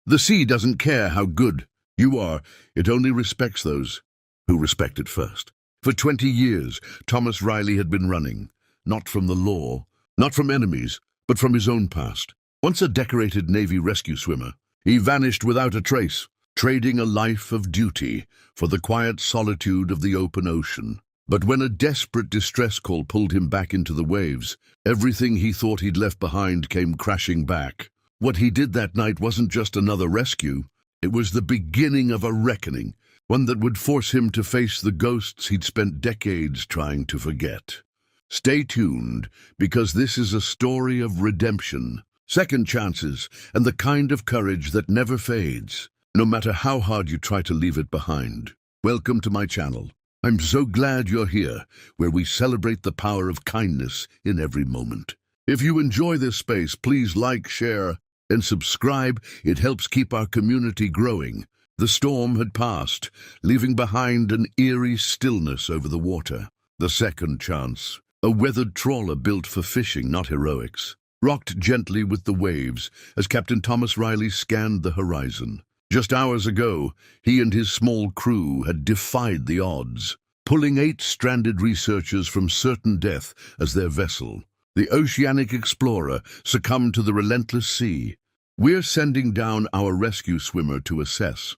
The sea doesn't care how good you are. It only respects those who respect it first. For 20 years, Thomas Riley had been running, not from the law, not from enemies, but from his own past. Once a decorated Navy rescue swimmer, he vanished without a trace, trading a life of duty for the quiet solitude of the open ocean. But when a desperate distress call pulled him back into the waves, everything he thought he'd left behind came crashing back. What he did that night wasn't just another rescue. It was the beginning of a reckoning, one that would force him to face the ghosts he'd spent decades trying to forget. Stay tuned, because this is a story of redemption, second chances, and the kind of courage that never fades, no matter how hard you try to leave it behind. Welcome to my channel. I'm so glad you're here, where we celebrate the power of kindness in every moment. If you enjoy this space, please like, share, and subscribe. It helps keep our community growing. The storm had passed, leaving behind an eerie stillness over the water. The second chance, a weathered trawler built for fishing, not heroics, rocked gently with the waves as Captain Thomas Riley scanned the horizon. Just hours ago, he and his small crew had defied the odds, pulling 8 stranded researchers from certain death as their vessel. The oceanic explorer succumbed to the relentless sea. "We're sending down our rescue swimmer to assess,"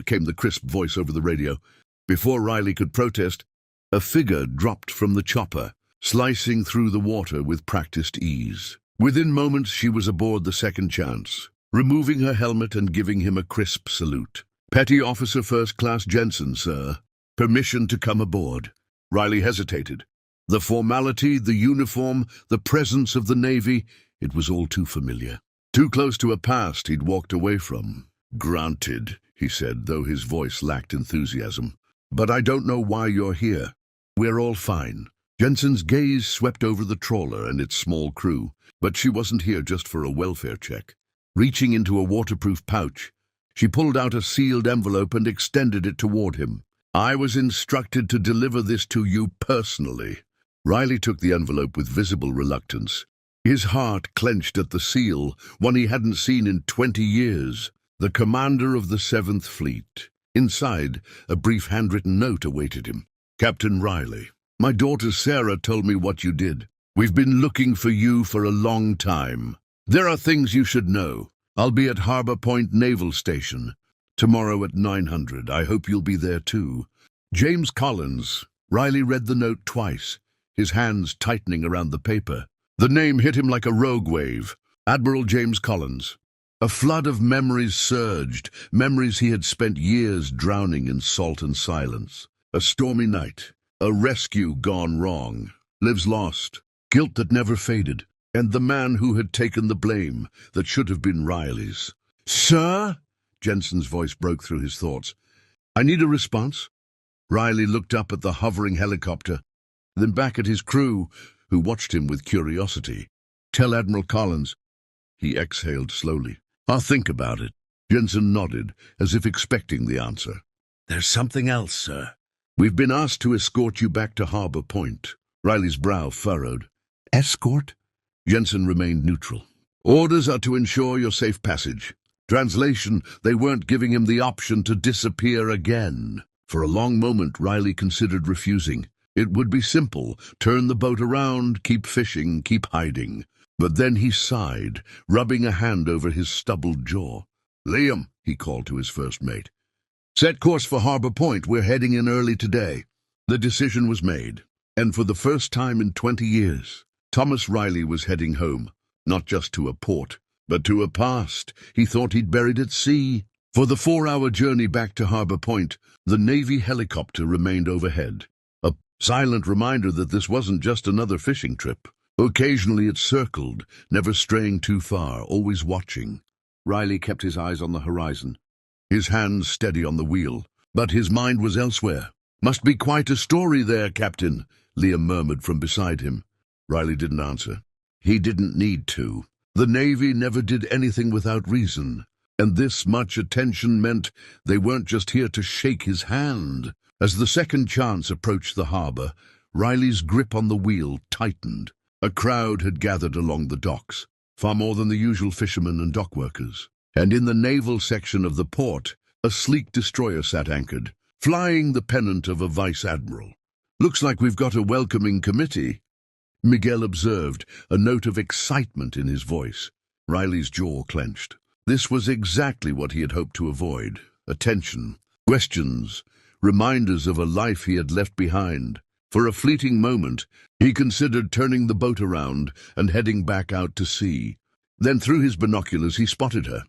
came the crisp voice over the radio. Before Riley could protest, a figure dropped from the chopper, slicing through the water with practiced ease. Within moments, she was aboard the Second Chance, removing her helmet and giving him a crisp salute. "Petty Officer First Class Jensen, sir. Permission to come aboard." Riley hesitated. The formality, the uniform, the presence of the Navy, it was all too familiar. Too close to a past he'd walked away from. "Granted," he said, though his voice lacked enthusiasm. "But I don't know why you're here. We're all fine." Jensen's gaze swept over the trawler and its small crew, but she wasn't here just for a welfare check. Reaching into a waterproof pouch, she pulled out a sealed envelope and extended it toward him. "I was instructed to deliver this to you personally." Riley took the envelope with visible reluctance. His heart clenched at the seal, one he hadn't seen in 20 years. The commander of the 7th Fleet. Inside, a brief handwritten note awaited him. "Captain Riley, my daughter Sarah told me what you did. We've been looking for you for a long time. There are things you should know. I'll be at Harbor Point Naval Station tomorrow at 900. I hope you'll be there too. James Collins." Riley read the note twice, his hands tightening around the paper. The name hit him like a rogue wave. Admiral James Collins. A flood of memories surged, memories he had spent years drowning in salt and silence. A stormy night, a rescue gone wrong, lives lost, guilt that never faded, and the man who had taken the blame that should have been Riley's. "Sir?" Jensen's voice broke through his thoughts. "I need a response." Riley looked up at the hovering helicopter, then back at his crew, who watched him with curiosity. "Tell Admiral Collins." He exhaled slowly. "I'll think about it." Jensen nodded, as if expecting the answer. "There's something else, sir. We've been asked to escort you back to Harbor Point." Riley's brow furrowed. "Escort?" Jensen remained neutral. "Orders are to ensure your safe passage." Translation, they weren't giving him the option to disappear again. For a long moment, Riley considered refusing. It would be simple: turn the boat around, keep fishing, keep hiding. But then he sighed, rubbing a hand over his stubbled jaw. "Liam," he called to his first mate. "Set course for Harbor Point. We're heading in early today." The decision was made, and for the first time in 20 years, Thomas Riley was heading home, not just to a port, but to a past he thought he'd buried at sea. For the 4-hour journey back to Harbor Point, the Navy helicopter remained overhead, a silent reminder that this wasn't just another fishing trip. Occasionally it circled, never straying too far, always watching. Riley kept his eyes on the horizon, his hands steady on the wheel, but his mind was elsewhere. "Must be quite a story there, Captain," Liam murmured from beside him. Riley didn't answer. He didn't need to. The Navy never did anything without reason, and this much attention meant they weren't just here to shake his hand. As the Second Chance approached the harbor, Riley's grip on the wheel tightened. A crowd had gathered along the docks, far more than the usual fishermen and dock workers. And in the naval section of the port, a sleek destroyer sat anchored, flying the pennant of a vice-admiral. "Looks like we've got a welcoming committee," Miguel observed, a note of excitement in his voice. Riley's jaw clenched. This was exactly what he had hoped to avoid. Attention, questions, reminders of a life he had left behind. For a fleeting moment, he considered turning the boat around and heading back out to sea. Then through his binoculars he spotted her,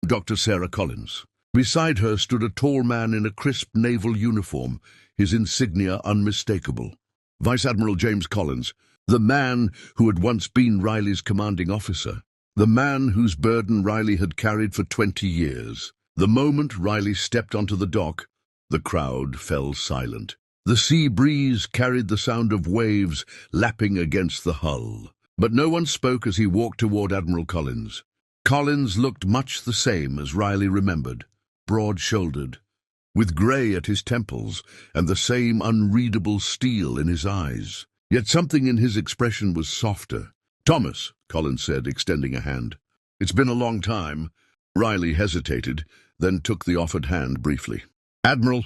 Dr. Sarah Collins. Beside her stood a tall man in a crisp naval uniform, his insignia unmistakable. Vice Admiral James Collins, the man who had once been Riley's commanding officer. The man whose burden Riley had carried for 20 years. The moment Riley stepped onto the dock, the crowd fell silent. The sea breeze carried the sound of waves lapping against the hull. But no one spoke as he walked toward Admiral Collins. Collins looked much the same as Riley remembered, broad-shouldered, with grey at his temples and the same unreadable steel in his eyes. Yet something in his expression was softer. "Thomas," Collins said, extending a hand. "It's been a long time." Riley hesitated, then took the offered hand briefly. "Admiral,"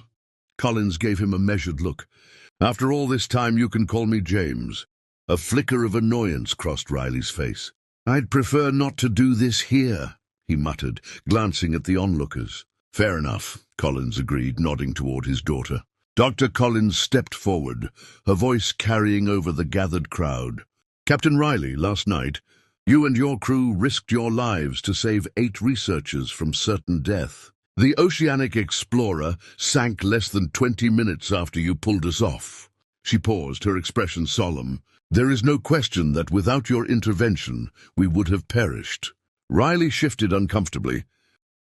Collins gave him a measured look. "After all this time you can call me James." A flicker of annoyance crossed Riley's face. "I'd prefer not to do this here," he muttered, glancing at the onlookers. "Fair enough," Collins agreed, nodding toward his daughter. Dr. Collins stepped forward, her voice carrying over the gathered crowd. "Captain Riley, last night, you and your crew risked your lives to save 8 researchers from certain death. The Oceanic Explorer sank less than 20 minutes after you pulled us off." She paused, her expression solemn. "There is no question that without your intervention, we would have perished." Riley shifted uncomfortably.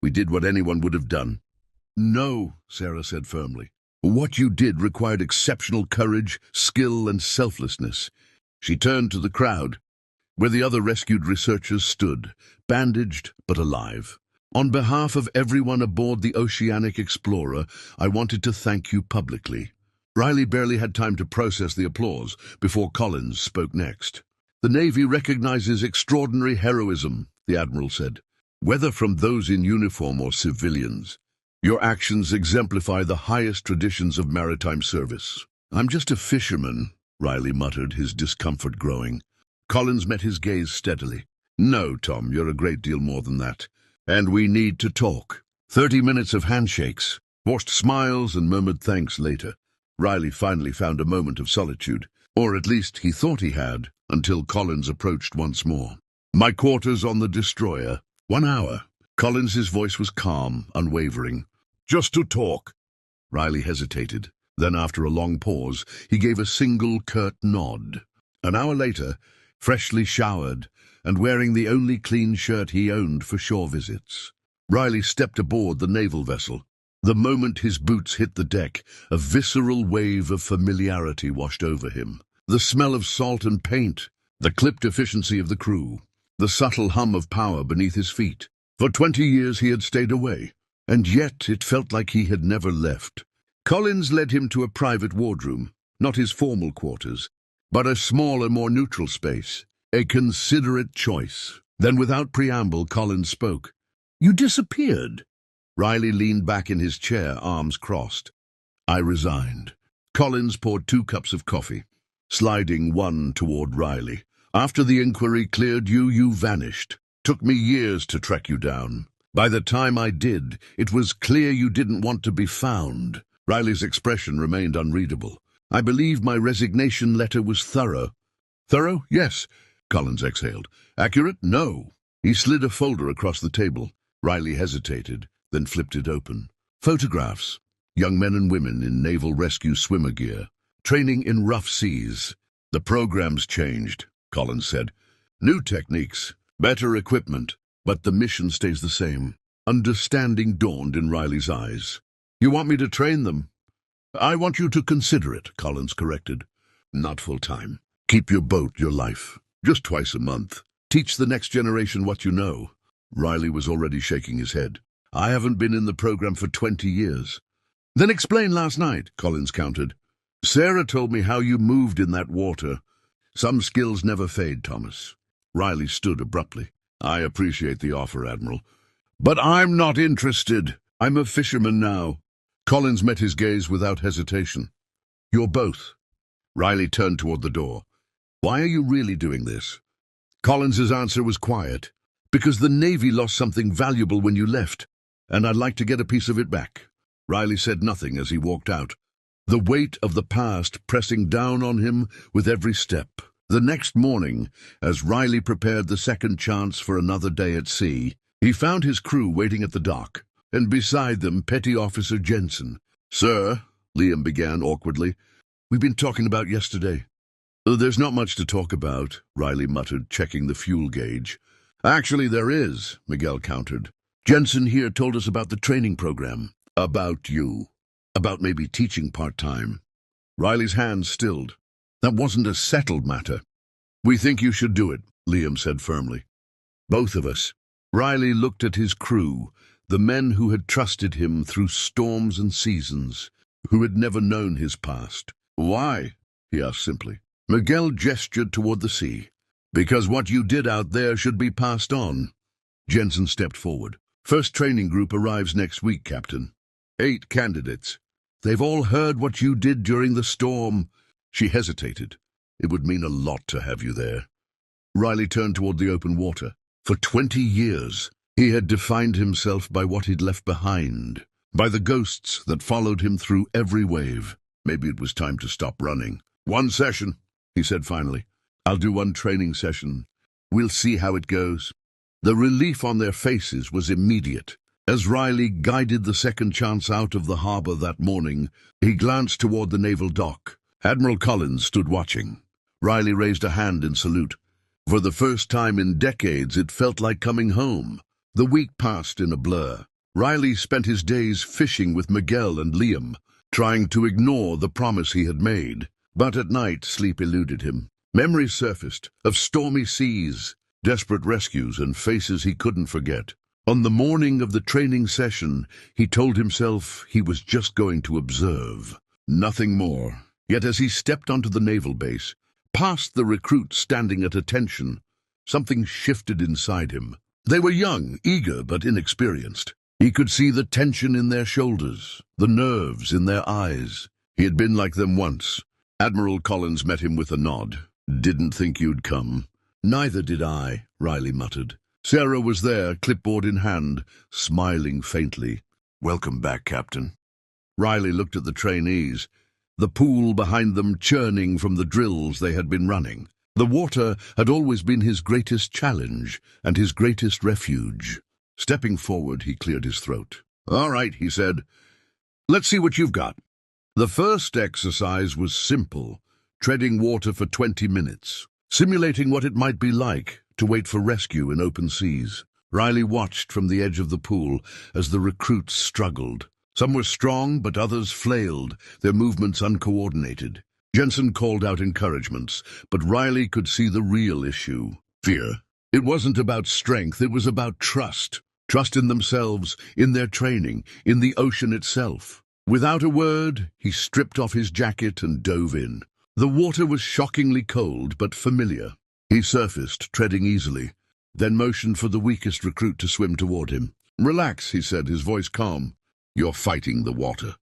"We did what anyone would have done." "No," Sarah said firmly. "What you did required exceptional courage, skill, and selflessness." She turned to the crowd, where the other rescued researchers stood, bandaged but alive. "On behalf of everyone aboard the Oceanic Explorer, I wanted to thank you publicly." Riley barely had time to process the applause before Collins spoke next. "The Navy recognizes extraordinary heroism," the Admiral said, "whether from those in uniform or civilians. Your actions exemplify the highest traditions of maritime service." "I'm just a fisherman," Riley muttered, his discomfort growing. Collins met his gaze steadily. "No, Tom, you're a great deal more than that. And we need to talk." 30 minutes of handshakes, forced smiles and murmured thanks later. Riley finally found a moment of solitude, or at least he thought he had, until Collins approached once more. "My quarters on the destroyer. 1 hour." Collins's voice was calm, unwavering. "Just to talk." Riley hesitated. Then, after a long pause, he gave a single curt nod. An hour later, freshly showered, and wearing the only clean shirt he owned for shore visits, Riley stepped aboard the naval vessel. The moment his boots hit the deck, a visceral wave of familiarity washed over him. The smell of salt and paint, the clipped efficiency of the crew, the subtle hum of power beneath his feet. For 20 years he had stayed away, and yet it felt like he had never left. Collins led him to a private wardroom, not his formal quarters, but a smaller, more neutral space. A considerate choice. Then, without preamble, Collins spoke. "You disappeared." Riley leaned back in his chair, arms crossed. "I resigned." Collins poured 2 cups of coffee, sliding one toward Riley. "After the inquiry cleared you, you vanished. Took me years to track you down. By the time I did, it was clear you didn't want to be found." Riley's expression remained unreadable. "I believe my resignation letter was thorough." "Thorough? Yes," Collins exhaled. "Accurate? No." He slid a folder across the table. Riley hesitated, then flipped it open. Photographs. Young men and women in naval rescue swimmer gear, training in rough seas. "The program's changed," Collins said. "New techniques, better equipment, but the mission stays the same." Understanding dawned in Riley's eyes. "You want me to train them?" "I want you to consider it," Collins corrected. "Not full-time. Keep your boat, your life. Just twice a month. Teach the next generation what you know." Riley was already shaking his head. "I haven't been in the program for 20 years. "Then explain last night," Collins countered. "Sarah told me how you moved in that water. Some skills never fade, Thomas." Riley stood abruptly. "I appreciate the offer, Admiral, But I'm not interested. I'm a fisherman now. Collins met his gaze without hesitation. You're both. Riley turned toward the door. Why are you really doing this? Collins's answer was quiet. Because the Navy lost something valuable when you left, and I'd like to get a piece of it back. Riley said nothing as he walked out, the weight of the past pressing down on him with every step. The next morning, as Riley prepared the second chance for another day at sea, he found his crew waiting at the dock, and beside them Petty Officer Jensen. "Sir," Liam began awkwardly, "we've been talking about yesterday." "There's not much to talk about," Riley muttered, checking the fuel gauge. "Actually, there is," Miguel countered. "Jensen here told us about the training program. About you. About maybe teaching part-time." Riley's hands stilled. That wasn't a settled matter. "We think you should do it," Liam said firmly. "Both of us." Riley looked at his crew, the men who had trusted him through storms and seasons, who had never known his past. "Why?" he asked simply. Miguel gestured toward the sea. "Because what you did out there should be passed on." Jensen stepped forward. "First training group arrives next week, Captain. 8 candidates. They've all heard what you did during the storm." She hesitated. "It would mean a lot to have you there." Riley turned toward the open water. For 20 years, he had defined himself by what he'd left behind, by the ghosts that followed him through every wave. Maybe it was time to stop running. "One session," he said finally. "I'll do one training session. We'll see how it goes." The relief on their faces was immediate. As Riley guided the second chance out of the harbor that morning, he glanced toward the naval dock. Admiral Collins stood watching. Riley raised a hand in salute. For the first time in decades, it felt like coming home. The week passed in a blur. Riley spent his days fishing with Miguel and Liam, trying to ignore the promise he had made. But at night, sleep eluded him. Memories surfaced of stormy seas, desperate rescues, and faces he couldn't forget. On the morning of the training session, he told himself he was just going to observe. Nothing more. Yet as he stepped onto the naval base, past the recruits standing at attention, something shifted inside him. They were young, eager, but inexperienced. He could see the tension in their shoulders, the nerves in their eyes. He had been like them once. Admiral Collins met him with a nod. "Didn't think you'd come." "Neither did I," Riley muttered. Sarah was there, clipboard in hand, smiling faintly. "Welcome back, Captain." Riley looked at the trainees, the pool behind them churning from the drills they had been running. The water had always been his greatest challenge and his greatest refuge. Stepping forward, he cleared his throat. "All right," he said. "Let's see what you've got." The first exercise was simple, treading water for 20 minutes, simulating what it might be like to wait for rescue in open seas. Riley watched from the edge of the pool as the recruits struggled. Some were strong, but others flailed, their movements uncoordinated. Jensen called out encouragements, but Riley could see the real issue: fear. It wasn't about strength, it was about trust. Trust in themselves, in their training, in the ocean itself. Without a word, he stripped off his jacket and dove in. The water was shockingly cold, but familiar. He surfaced, treading easily, then motioned for the weakest recruit to swim toward him. "Relax," he said, his voice calm. "You're fighting the water.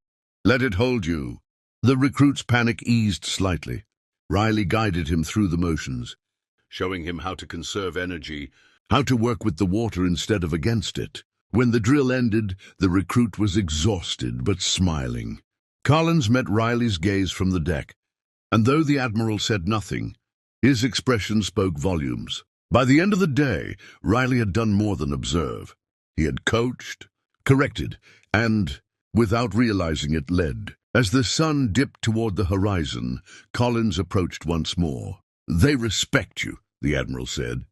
Let it hold you." The recruit's panic eased slightly. Riley guided him through the motions, showing him how to conserve energy, how to work with the water instead of against it. When the drill ended, the recruit was exhausted but smiling. Collins met Riley's gaze from the deck, and though the Admiral said nothing, his expression spoke volumes. By the end of the day, Riley had done more than observe. He had coached, corrected, and, without realizing it, led. As the sun dipped toward the horizon, Collins approached once more. "They respect you," the Admiral said,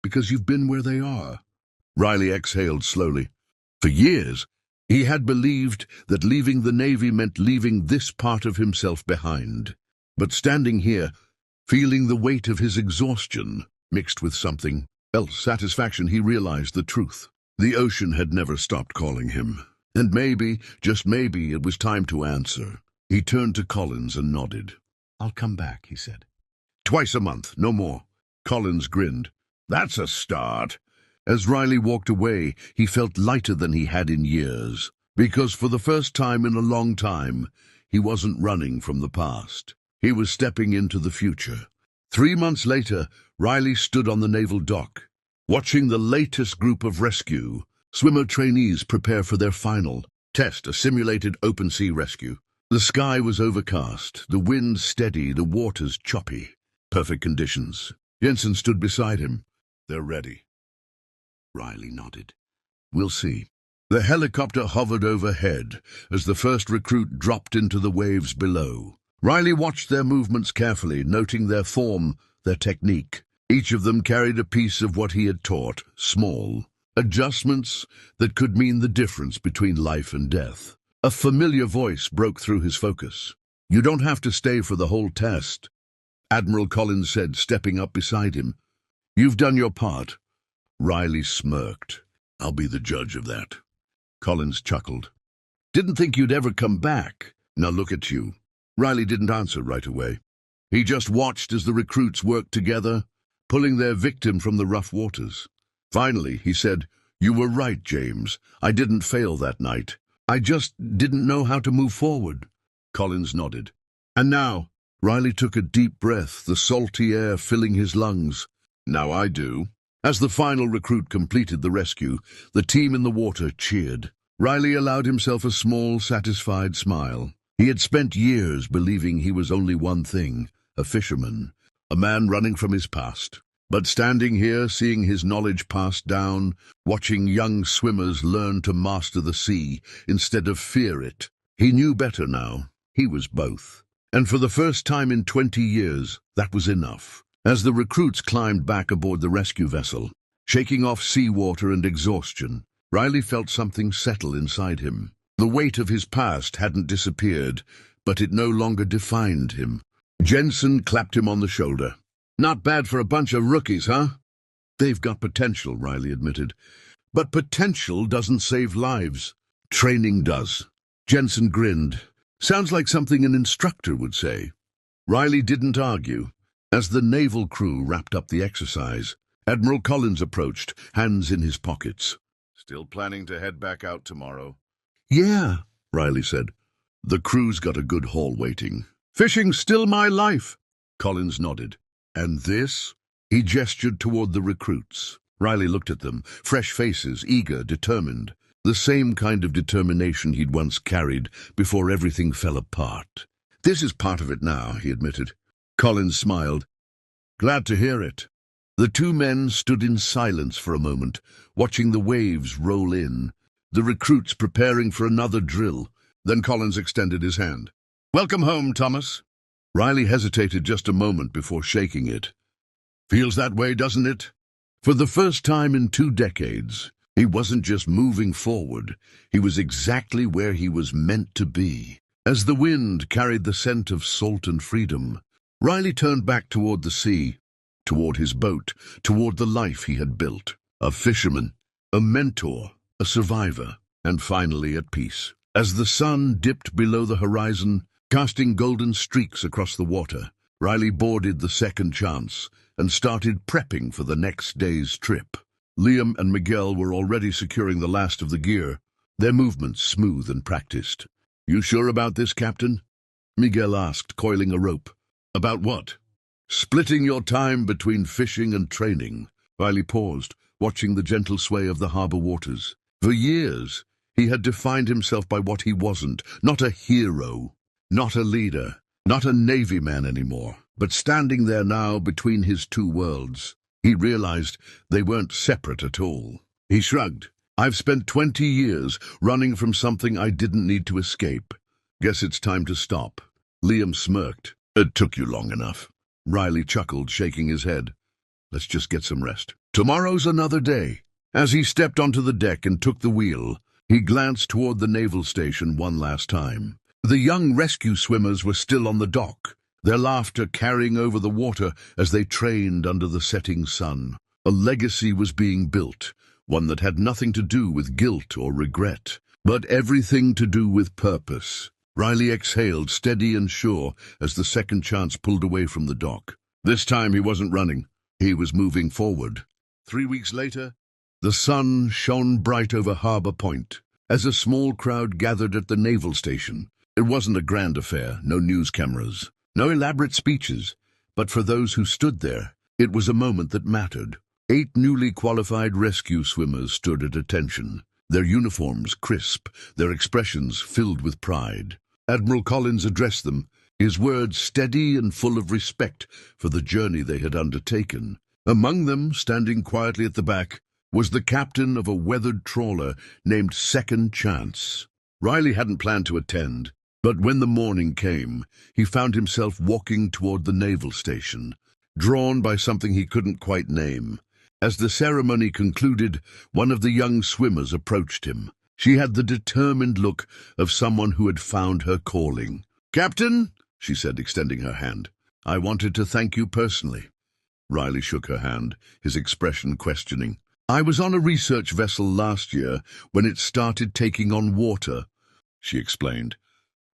"because you've been where they are." Riley exhaled slowly. For years, he had believed that leaving the Navy meant leaving this part of himself behind. But standing here, feeling the weight of his exhaustion, mixed with something else, satisfaction, he realized the truth. The ocean had never stopped calling him. And maybe, just maybe, it was time to answer. He turned to Collins and nodded. "I'll come back," he said. "Twice a month, no more." Collins grinned. "That's a start." As Riley walked away, he felt lighter than he had in years, because for the first time in a long time, he wasn't running from the past. He was stepping into the future. 3 months later, Riley stood on the naval dock, watching the latest group of rescue swimmer trainees prepare for their final test, a simulated open-sea rescue. The sky was overcast, the wind steady, the waters choppy. Perfect conditions. Jensen stood beside him. "They're ready." Riley nodded. "We'll see." The helicopter hovered overhead as the first recruit dropped into the waves below. Riley watched their movements carefully, noting their form, their technique. Each of them carried a piece of what he had taught, small adjustments that could mean the difference between life and death. A familiar voice broke through his focus. "You don't have to stay for the whole test," Admiral Collins said, stepping up beside him. "You've done your part." Riley smirked. "I'll be the judge of that." Collins chuckled. "Didn't think you'd ever come back. Now look at you." Riley didn't answer right away. He just watched as the recruits worked together, pulling their victim from the rough waters. Finally, he said, "You were right, James. I didn't fail that night. I just didn't know how to move forward." Collins nodded. "And now?" Riley took a deep breath, the salty air filling his lungs. "Now I do." As the final recruit completed the rescue, the team in the water cheered. Riley allowed himself a small, satisfied smile. He had spent years believing he was only one thing, a fisherman, a man running from his past. But standing here, seeing his knowledge passed down, watching young swimmers learn to master the sea instead of fear it, he knew better now. He was both. And for the first time in 20 years, that was enough. As the recruits climbed back aboard the rescue vessel, shaking off seawater and exhaustion, Riley felt something settle inside him. The weight of his past hadn't disappeared, but it no longer defined him. Jensen clapped him on the shoulder. "Not bad for a bunch of rookies, huh?" "They've got potential," Riley admitted. "But potential doesn't save lives. Training does." Jensen grinned. "Sounds like something an instructor would say." Riley didn't argue. As the naval crew wrapped up the exercise, Admiral Collins approached, hands in his pockets. "Still planning to head back out tomorrow?" "Yeah," Riley said. "The crew's got a good haul waiting." "Fishing's still my life," Collins nodded. "And this?" He gestured toward the recruits. Riley looked at them, fresh faces, eager, determined. The same kind of determination he'd once carried before everything fell apart. "This is part of it now," he admitted. Collins smiled. "Glad to hear it." The two men stood in silence for a moment, watching the waves roll in, the recruits preparing for another drill. Then Collins extended his hand. "Welcome home, Thomas." Riley hesitated just a moment before shaking it. "Feels that way, doesn't it?" For the first time in 2 decades, he wasn't just moving forward, he was exactly where he was meant to be. As the wind carried the scent of salt and freedom, Riley turned back toward the sea, toward his boat, toward the life he had built. A fisherman, a mentor, a survivor, and finally at peace. As the sun dipped below the horizon, casting golden streaks across the water, Riley boarded the second chance and started prepping for the next day's trip. Liam and Miguel were already securing the last of the gear, their movements smooth and practiced. "You sure about this, Captain?" Miguel asked, coiling a rope. "About what?" "Splitting your time between fishing and training." Riley paused, watching the gentle sway of the harbor waters. For years, he had defined himself by what he wasn't, not a hero, not a leader, not a Navy man anymore. But standing there now between his two worlds, he realized they weren't separate at all. He shrugged. "I've spent 20 years running from something I didn't need to escape. Guess it's time to stop." Liam smirked. "It took you long enough." Riley chuckled, shaking his head. "Let's just get some rest. Tomorrow's another day." As he stepped onto the deck and took the wheel, he glanced toward the naval station one last time. The young rescue swimmers were still on the dock, their laughter carrying over the water as they trained under the setting sun. A legacy was being built, one that had nothing to do with guilt or regret, but everything to do with purpose. Riley exhaled, steady and sure, as the second chance pulled away from the dock. This time he wasn't running. He was moving forward. 3 weeks later, The sun shone bright over Harbour Point as a small crowd gathered at the naval station. It wasn't a grand affair, no news cameras, no elaborate speeches, but for those who stood there, it was a moment that mattered. 8 newly qualified rescue swimmers stood at attention, their uniforms crisp, their expressions filled with pride. Admiral Collins addressed them, his words steady and full of respect for the journey they had undertaken. Among them, standing quietly at the back, was the captain of a weathered trawler named Second Chance. Riley hadn't planned to attend, but when the morning came, he found himself walking toward the naval station, drawn by something he couldn't quite name. As the ceremony concluded, one of the young swimmers approached him. She had the determined look of someone who had found her calling. "Captain," she said, extending her hand, "I wanted to thank you personally." Riley shook her hand, his expression questioning. "I was on a research vessel last year when it started taking on water," she explained.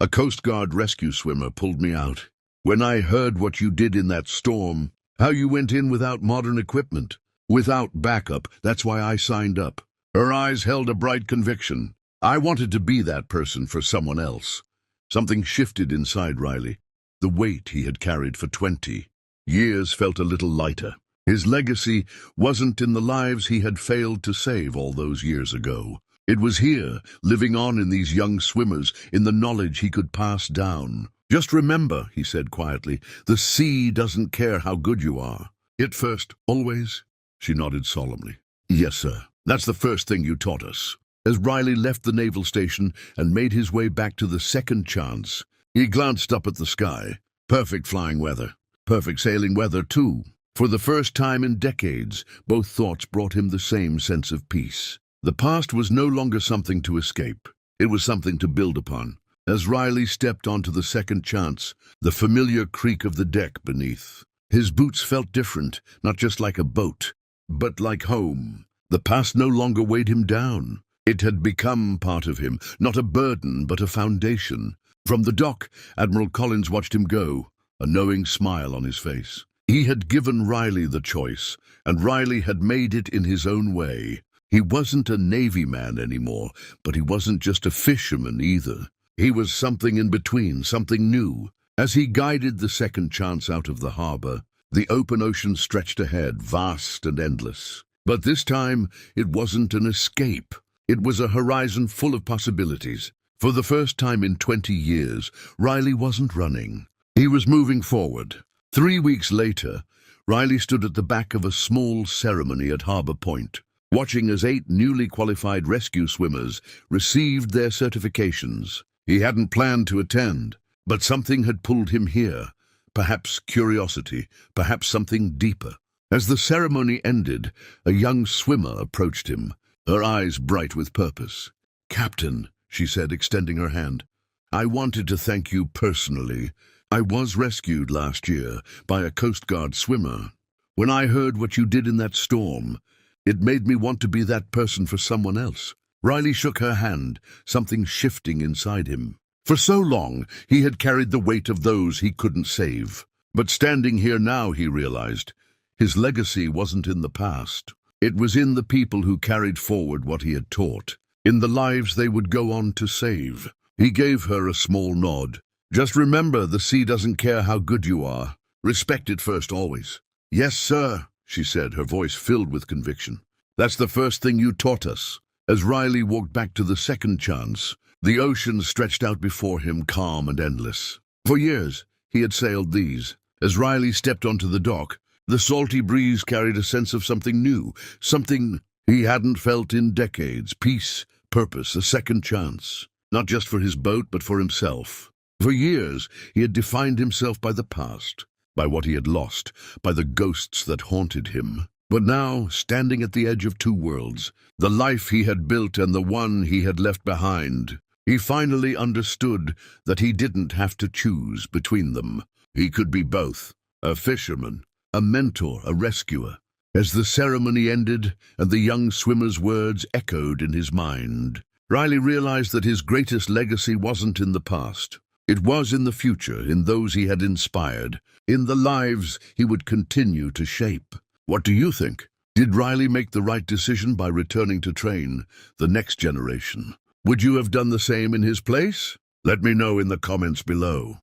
"A Coast Guard rescue swimmer pulled me out. When I heard what you did in that storm, how you went in without modern equipment, without backup, that's why I signed up." Her eyes held a bright conviction. I wanted to be that person for someone else. Something shifted inside Riley. The weight he had carried for 20 years felt a little lighter. His legacy wasn't in the lives he had failed to save all those years ago. It was here, living on in these young swimmers, in the knowledge he could pass down. "Just remember," he said quietly, "the sea doesn't care how good you are. It first, always." She nodded solemnly. "Yes, sir. That's the first thing you taught us." As Riley left the naval station and made his way back to the Second Chance, he glanced up at the sky. Perfect flying weather. Perfect sailing weather, too. For the first time in decades, both thoughts brought him the same sense of peace. The past was no longer something to escape. It was something to build upon. As Riley stepped onto the Second Chance, the familiar creak of the deck beneath. His boots felt different, not just like a boat, but like home. The past no longer weighed him down. It had become part of him, not a burden, but a foundation. From the dock, Admiral Collins watched him go, a knowing smile on his face. He had given Riley the choice, and Riley had made it in his own way. He wasn't a Navy man anymore, but he wasn't just a fisherman either. He was something in between, something new. As he guided the Second Chance out of the harbor, the open ocean stretched ahead, vast and endless. But this time, it wasn't an escape. It was a horizon full of possibilities. For the first time in 20 years, Riley wasn't running. He was moving forward. 3 weeks later, Riley stood at the back of a small ceremony at Harbour Point, watching as 8 newly qualified rescue swimmers received their certifications. He hadn't planned to attend, but something had pulled him here. Perhaps curiosity, perhaps something deeper. As the ceremony ended, a young swimmer approached him, her eyes bright with purpose. "Captain," she said, extending her hand, "I wanted to thank you personally. I was rescued last year by a Coast Guard swimmer. When I heard what you did in that storm, it made me want to be that person for someone else." Riley shook her hand, something shifting inside him. For so long, he had carried the weight of those he couldn't save. But standing here now, he realized, his legacy wasn't in the past. It was in the people who carried forward what he had taught, in the lives they would go on to save. He gave her a small nod. "Just remember, the sea doesn't care how good you are. Respect it first, always." "Yes, sir," she said, her voice filled with conviction. "That's the first thing you taught us." As Riley walked back to the Second Chance, the ocean stretched out before him, calm and endless. For years, he had sailed these. As Riley stepped onto the dock, the salty breeze carried a sense of something new, something he hadn't felt in decades. Peace, purpose, a second chance. Not just for his boat, but for himself. For years, he had defined himself by the past, by what he had lost, by the ghosts that haunted him. But now, standing at the edge of 2 worlds, the life he had built and the one he had left behind, he finally understood that he didn't have to choose between them. He could be both, a fisherman, a mentor, a rescuer. As the ceremony ended and the young swimmer's words echoed in his mind, Riley realized that his greatest legacy wasn't in the past. It was in the future, in those he had inspired, in the lives he would continue to shape. What do you think? Did Riley make the right decision by returning to train the next generation? Would you have done the same in his place? Let me know in the comments below.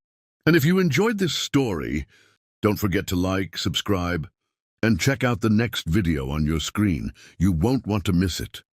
And if you enjoyed this story, don't forget to like, subscribe, and check out the next video on your screen. You won't want to miss it.